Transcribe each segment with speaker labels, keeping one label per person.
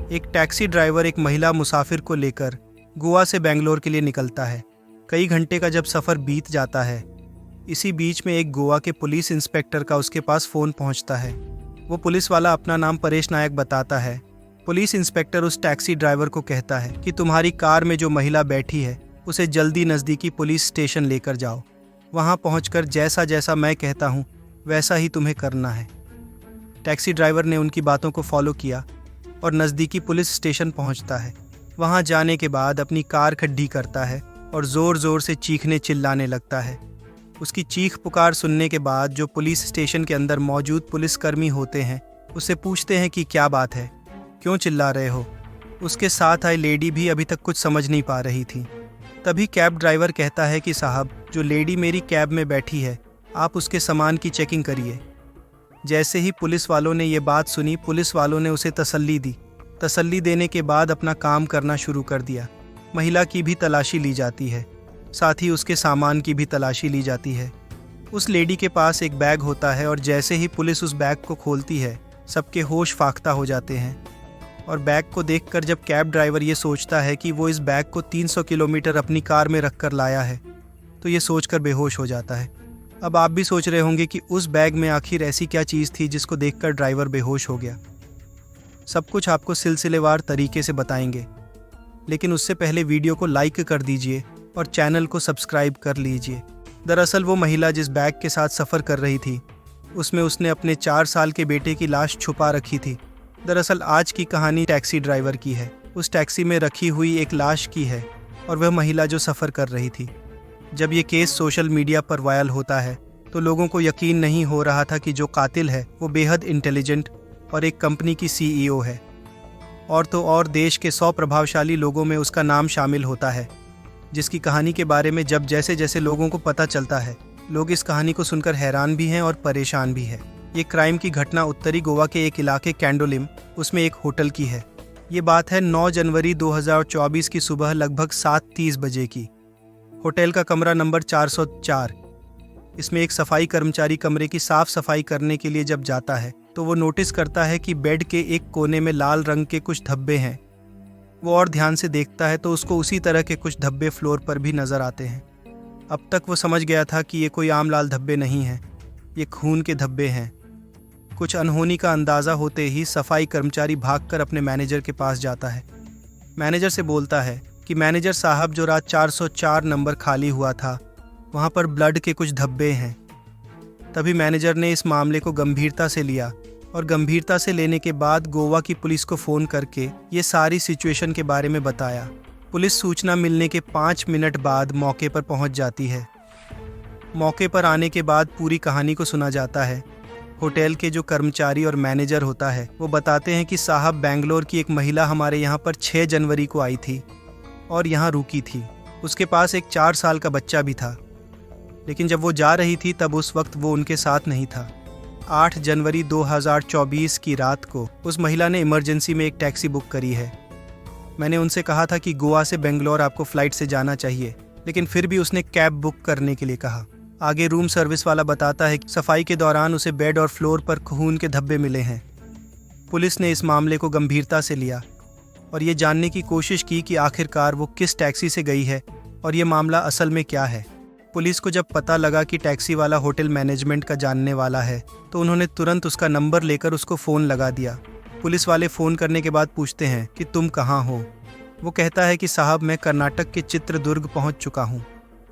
Speaker 1: एक taxi driver एक महिला मुसाफिर को लेकर गोवा से बेंगलोर के लिए निकलता है। कई घंटे का जब सफ़र बीत जाता है, इसी बीच में एक गोवा के पुलिस इंस्पेक्टर का उसके पास फ़ोन पहुंचता है। वो पुलिस वाला अपना नाम परेश नायक बताता है। पुलिस इंस्पेक्टर उस टैक्सी ड्राइवर को कहता है कि तुम्हारी कार में जो महिला बैठी है उसे जल्दी नज़दीकी पुलिस स्टेशन लेकर जाओ। वहाँ पहुंचकर जैसा जैसा मैं कहता हूँ वैसा ही तुम्हें करना है। टैक्सी ड्राइवर ने उनकी बातों को फॉलो किया और नज़दीकी पुलिस स्टेशन पहुंचता है। वहाँ जाने के बाद अपनी कार खड्डी करता है और ज़ोर ज़ोर से चीखने चिल्लाने लगता है। उसकी चीख पुकार सुनने के बाद जो पुलिस स्टेशन के अंदर मौजूद पुलिसकर्मी होते हैं उससे पूछते हैं कि क्या बात है, क्यों चिल्ला रहे हो। उसके साथ आई लेडी भी अभी तक कुछ समझ नहीं पा रही थी। तभी कैब ड्राइवर कहता है कि साहब, जो लेडी मेरी कैब में बैठी है आप उसके सामान की चेकिंग करिए। जैसे ही पुलिस वालों ने ये बात सुनी, पुलिस वालों ने उसे तसल्ली दी। तसल्ली देने के बाद अपना काम करना शुरू कर दिया। महिला की भी तलाशी ली जाती है, साथ ही उसके सामान की भी तलाशी ली जाती है। उस लेडी के पास एक बैग होता है और जैसे ही पुलिस उस बैग को खोलती है सबके होश फाख्ता हो जाते हैं। और बैग को देखकर जब कैब ड्राइवर ये सोचता है कि वो इस बैग को 300 किलोमीटर अपनी कार में रखकर लाया है तो ये सोचकर बेहोश हो जाता है। अब आप भी सोच रहे होंगे कि उस बैग में आखिर ऐसी क्या चीज़ थी जिसको देखकर ड्राइवर बेहोश हो गया। सब कुछ आपको सिलसिलेवार तरीके से बताएंगे, लेकिन उससे पहले वीडियो को लाइक कर दीजिए और चैनल को सब्सक्राइब कर लीजिए। दरअसल वो महिला जिस बैग के साथ सफ़र कर रही थी उसमें उसने अपने 4 साल के बेटे की लाश छुपा रखी थी। दरअसल आज की कहानी टैक्सी ड्राइवर की है। उस टैक्सी में रखी हुई एक लाश की है और वह महिला जो सफ़र कर रही थी। जब ये केस सोशल मीडिया पर वायरल होता है तो लोगों को यकीन नहीं हो रहा था कि जो कातिल है वो बेहद इंटेलिजेंट और एक कंपनी की CEO है। और तो और देश के 100 प्रभावशाली लोगों में उसका नाम शामिल होता है, जिसकी कहानी के बारे में जब जैसे जैसे लोगों को पता चलता है, लोग इस कहानी को सुनकर हैरान भी हैं और परेशान भी है। ये क्राइम की घटना उत्तरी गोवा के एक इलाके कैंडोलिम, उसमें एक होटल की है। ये बात है 9 जनवरी 2024 की सुबह लगभग 7:30 बजे की। होटल का कमरा नंबर 404। इसमें एक सफाई कर्मचारी कमरे की साफ सफाई करने के लिए जब जाता है तो वो नोटिस करता है कि बेड के एक कोने में लाल रंग के कुछ धब्बे हैं। वो और ध्यान से देखता है तो उसको उसी तरह के कुछ धब्बे फ्लोर पर भी नज़र आते हैं। अब तक वो समझ गया था कि ये कोई आम लाल धब्बे नहीं हैं, ये खून के धब्बे हैं। कुछ अनहोनी का अंदाज़ा होते ही सफाई कर्मचारी भागकर अपने मैनेजर के पास जाता है। मैनेजर से बोलता है कि मैनेजर साहब, जो रात 404 नंबर खाली हुआ था वहाँ पर ब्लड के कुछ धब्बे हैं। तभी मैनेजर ने इस मामले को गंभीरता से लिया और गंभीरता से लेने के बाद गोवा की पुलिस को फ़ोन करके ये सारी सिचुएशन के बारे में बताया। पुलिस सूचना मिलने के 5 मिनट बाद मौके पर पहुंच जाती है। मौके पर आने के बाद पूरी कहानी को सुना जाता है। होटल के जो कर्मचारी और मैनेजर होता है वो बताते हैं कि साहब, बेंगलोर की एक महिला हमारे यहाँ पर 6 जनवरी को आई थी और यहाँ रुकी थी। उसके पास एक 4 साल का बच्चा भी था, लेकिन जब वो जा रही थी तब उस वक्त वो उनके साथ नहीं था। 8 जनवरी 2024 की रात को उस महिला ने इमरजेंसी में एक टैक्सी बुक करी है। मैंने उनसे कहा था कि गोवा से बेंगलोर आपको फ़्लाइट से जाना चाहिए, लेकिन फिर भी उसने कैब बुक करने के लिए कहा। आगे रूम सर्विस वाला बताता है कि सफाई के दौरान उसे बेड और फ्लोर पर खून के धब्बे मिले हैं। पुलिस ने इस मामले को गंभीरता से लिया और ये जानने की कोशिश की कि आखिरकार वो किस टैक्सी से गई है और ये मामला असल में क्या है। पुलिस को जब पता लगा कि टैक्सी वाला होटल मैनेजमेंट का जानने वाला है तो उन्होंने तुरंत उसका नंबर लेकर उसको फ़ोन लगा दिया। पुलिस वाले फ़ोन करने के बाद पूछते हैं कि तुम कहाँ हो। वो कहता है कि साहब, मैं कर्नाटक के चित्रदुर्ग पहुँच चुका हूँ।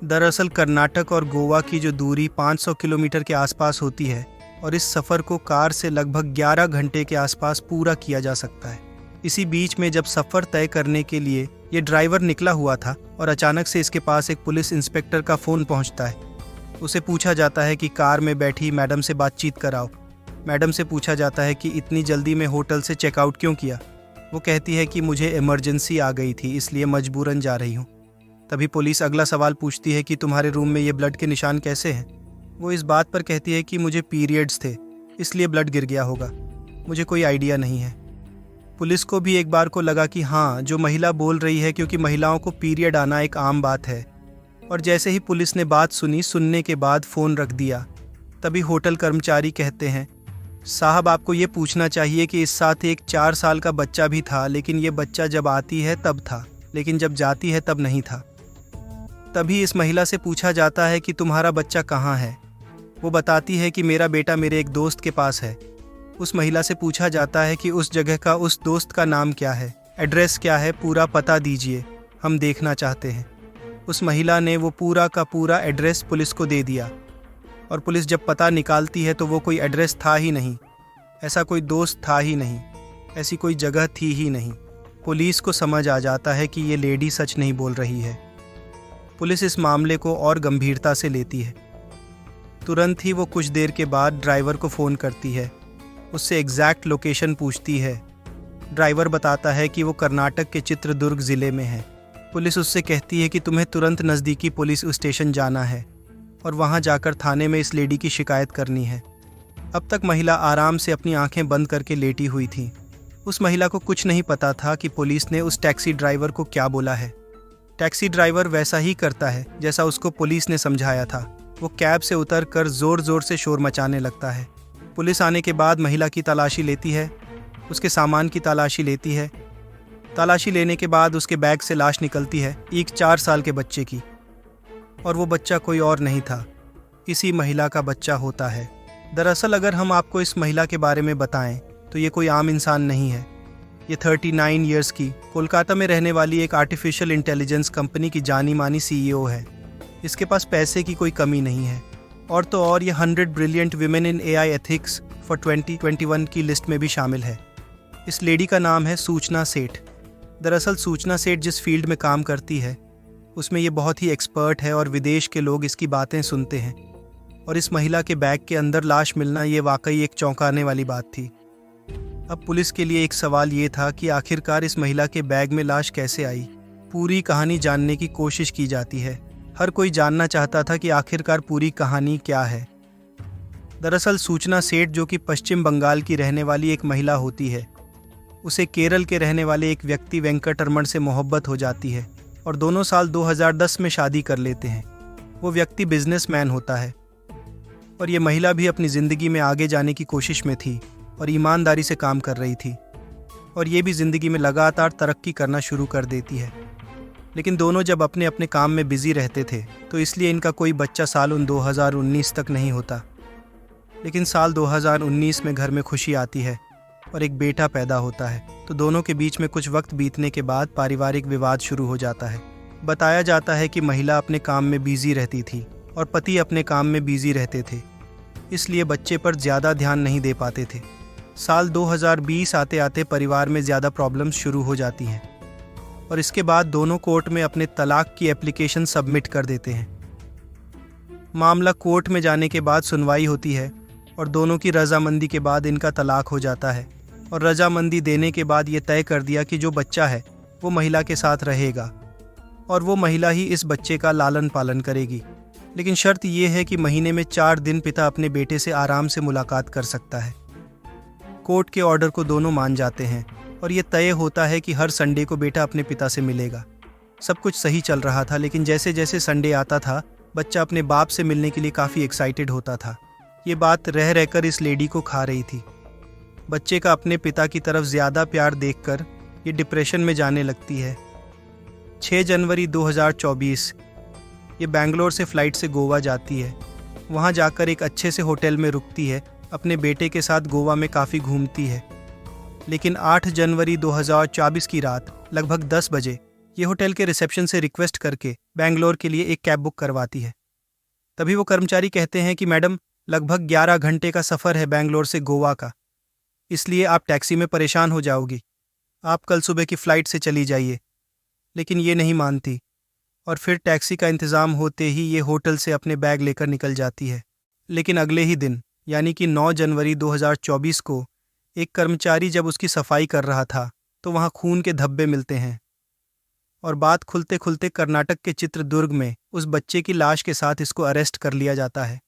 Speaker 1: दरअसल कर्नाटक और गोवा की जो दूरी 500 किलोमीटर के आसपास होती है और इस सफ़र को कार से लगभग 11 घंटे के आसपास पूरा किया जा सकता है। इसी बीच में जब सफ़र तय करने के लिए ये ड्राइवर निकला हुआ था और अचानक से इसके पास एक पुलिस इंस्पेक्टर का फ़ोन पहुंचता है। उसे पूछा जाता है कि कार में बैठी मैडम से बातचीत कराओ। मैडम से पूछा जाता है कि इतनी जल्दी में होटल से चेकआउट क्यों किया। वो कहती है कि मुझे इमरजेंसी आ गई थी, इसलिए मजबूरन जा रही हूँ। तभी पुलिस अगला सवाल पूछती है कि तुम्हारे रूम में ये ब्लड के निशान कैसे हैं। वो इस बात पर कहती है कि मुझे पीरियड्स थे, इसलिए ब्लड गिर गया होगा, मुझे कोई आइडिया नहीं है। पुलिस को भी एक बार को लगा कि हाँ, जो महिला बोल रही है, क्योंकि महिलाओं को पीरियड आना एक आम बात है। और जैसे ही पुलिस ने बात सुनने के बाद फ़ोन रख दिया। तभी होटल कर्मचारी कहते हैं, साहब, आपको ये पूछना चाहिए कि इस साथ एक 4 साल का बच्चा भी था, लेकिन ये बच्चा जब आती है तब था, लेकिन जब जाती है तब नहीं था। तभी इस महिला से पूछा जाता है कि तुम्हारा बच्चा कहाँ है। वो बताती है कि मेरा बेटा मेरे एक दोस्त के पास है। उस महिला से पूछा जाता है कि उस जगह का उस दोस्त का नाम क्या है, एड्रेस क्या है, पूरा पता दीजिए, हम देखना चाहते हैं। उस महिला ने वो पूरा का पूरा एड्रेस पुलिस को दे दिया और पुलिस जब पता निकालती है तो वो कोई एड्रेस था ही नहीं, ऐसा कोई दोस्त था ही नहीं, ऐसी कोई जगह थी ही नहीं। पुलिस को समझ आ जाता है कि ये लेडी सच नहीं बोल रही है। पुलिस इस मामले को और गंभीरता से लेती है। तुरंत ही वो कुछ देर के बाद ड्राइवर को फ़ोन करती है, उससे एग्जैक्ट लोकेशन पूछती है। ड्राइवर बताता है कि वो कर्नाटक के चित्रदुर्ग ज़िले में है। पुलिस उससे कहती है कि तुम्हें तुरंत नज़दीकी पुलिस स्टेशन जाना है और वहाँ जाकर थाने में इस लेडी की शिकायत करनी है। अब तक महिला आराम से अपनी आंखें बंद करके लेटी हुई थी। उस महिला को कुछ नहीं पता था कि पुलिस ने उस टैक्सी ड्राइवर को क्या बोला है। टैक्सी ड्राइवर वैसा ही करता है जैसा उसको पुलिस ने समझाया था। वो कैब से उतरकर ज़ोर ज़ोर से शोर मचाने लगता है। पुलिस आने के बाद महिला की तलाशी लेती है, उसके सामान की तलाशी लेती है। तलाशी लेने के बाद उसके बैग से लाश निकलती है, एक 4 साल के बच्चे की, और वो बच्चा कोई और नहीं था, इसी महिला का बच्चा होता है। दरअसल अगर हम आपको इस महिला के बारे में बताएं तो ये कोई आम इंसान नहीं है। ये 39 इयर्स की कोलकाता में रहने वाली एक आर्टिफिशियल इंटेलिजेंस कंपनी की जानी मानी सीईओ है। इसके पास पैसे की कोई कमी नहीं है, और तो और ये 100 brilliant women in AI ethics for 2021 की लिस्ट में भी शामिल है। इस लेडी का नाम है सूचना सेठ। दरअसल सूचना सेठ जिस फील्ड में काम करती है उसमें ये बहुत ही एक्सपर्ट है और विदेश के लोग इसकी बातें सुनते हैं। और इस महिला के बैग के अंदर लाश मिलना ये वाकई एक चौंकाने वाली बात थी। अब पुलिस के लिए एक सवाल ये था कि आखिरकार इस महिला के बैग में लाश कैसे आई। पूरी कहानी जानने की कोशिश की जाती है। हर कोई जानना चाहता था कि आखिरकार पूरी कहानी क्या है। दरअसल सूचना सेठ, जो कि पश्चिम बंगाल की रहने वाली एक महिला होती है, उसे केरल के रहने वाले एक व्यक्ति वेंकटरमण से मोहब्बत हो जाती है और दोनों साल 2010 में शादी कर लेते हैं। वो व्यक्ति बिजनेसमैन होता है और ये महिला भी अपनी ज़िंदगी में आगे जाने की कोशिश में थी और ईमानदारी से काम कर रही थी, और ये भी ज़िंदगी में लगातार तरक्की करना शुरू कर देती है। लेकिन दोनों जब अपने अपने काम में बिजी रहते थे तो इसलिए इनका कोई बच्चा साल 2019 तक नहीं होता। लेकिन साल 2019 में घर में खुशी आती है और एक बेटा पैदा होता है। तो दोनों के बीच में कुछ वक्त बीतने के बाद पारिवारिक विवाद शुरू हो जाता है। बताया जाता है कि महिला अपने काम में बिजी रहती थी और पति अपने काम में बिजी रहते थे, इसलिए बच्चे पर ज़्यादा ध्यान नहीं दे पाते थे। साल 2020 आते आते परिवार में ज़्यादा प्रॉब्लम्स शुरू हो जाती हैं और इसके बाद दोनों कोर्ट में अपने तलाक की एप्लीकेशन सबमिट कर देते हैं। मामला कोर्ट में जाने के बाद सुनवाई होती है और दोनों की रजामंदी के बाद इनका तलाक हो जाता है। और रजामंदी देने के बाद ये तय कर दिया कि जो बच्चा है वो महिला के साथ रहेगा और वो महिला ही इस बच्चे का लालन पालन करेगी। लेकिन शर्त ये है कि महीने में 4 दिन पिता अपने बेटे से आराम से मुलाकात कर सकता है। कोर्ट के ऑर्डर को दोनों मान जाते हैं और ये तय होता है कि हर संडे को बेटा अपने पिता से मिलेगा। सब कुछ सही चल रहा था, लेकिन जैसे जैसे संडे आता था बच्चा अपने बाप से मिलने के लिए काफ़ी एक्साइटेड होता था। ये बात रह रहकर इस लेडी को खा रही थी। बच्चे का अपने पिता की तरफ ज़्यादा प्यार देखकर ये डिप्रेशन में जाने लगती है। 6 जनवरी 2024 ये बेंगलोर से फ़्लाइट से गोवा जाती है। वहाँ जाकर एक अच्छे से होटल में रुकती है, अपने बेटे के साथ गोवा में काफ़ी घूमती है। लेकिन 8 जनवरी 2024 की रात लगभग 10 बजे ये होटल के रिसेप्शन से रिक्वेस्ट करके बेंगलोर के लिए एक कैब बुक करवाती है। तभी वो कर्मचारी कहते हैं कि मैडम, लगभग 11 घंटे का सफ़र है बेंगलोर से गोवा का, इसलिए आप टैक्सी में परेशान हो जाओगी, आप कल सुबह की फ़्लाइट से चली जाइए। लेकिन ये नहीं मानती और फिर टैक्सी का इंतज़ाम होते ही ये होटल से अपने बैग लेकर निकल जाती है। लेकिन अगले ही दिन यानी कि 9 जनवरी 2024 को एक कर्मचारी जब उसकी सफाई कर रहा था तो वहाँ खून के धब्बे मिलते हैं और बात खुलते खुलते कर्नाटक के चित्रदुर्ग में उस बच्चे की लाश के साथ इसको अरेस्ट कर लिया जाता है।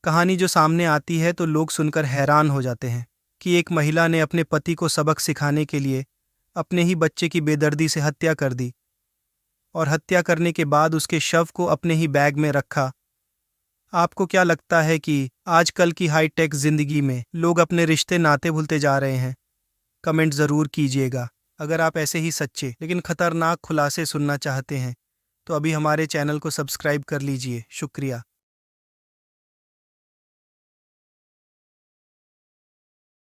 Speaker 1: कहानी जो सामने आती है तो लोग सुनकर हैरान हो जाते हैं कि एक महिला ने अपने पति को सबक सिखाने के लिए अपने ही बच्चे की बेदर्दी से हत्या कर दी और हत्या करने के बाद उसके शव को अपने ही बैग में रखा। आपको क्या लगता है कि आजकल की हाईटेक जिंदगी में लोग अपने रिश्ते नाते भूलते जा रहे हैं? कमेंट ज़रूर कीजिएगा। अगर आप ऐसे ही सच्चे लेकिन खतरनाक खुलासे सुनना चाहते हैं तो अभी हमारे चैनल को सब्सक्राइब कर लीजिए। शुक्रिया।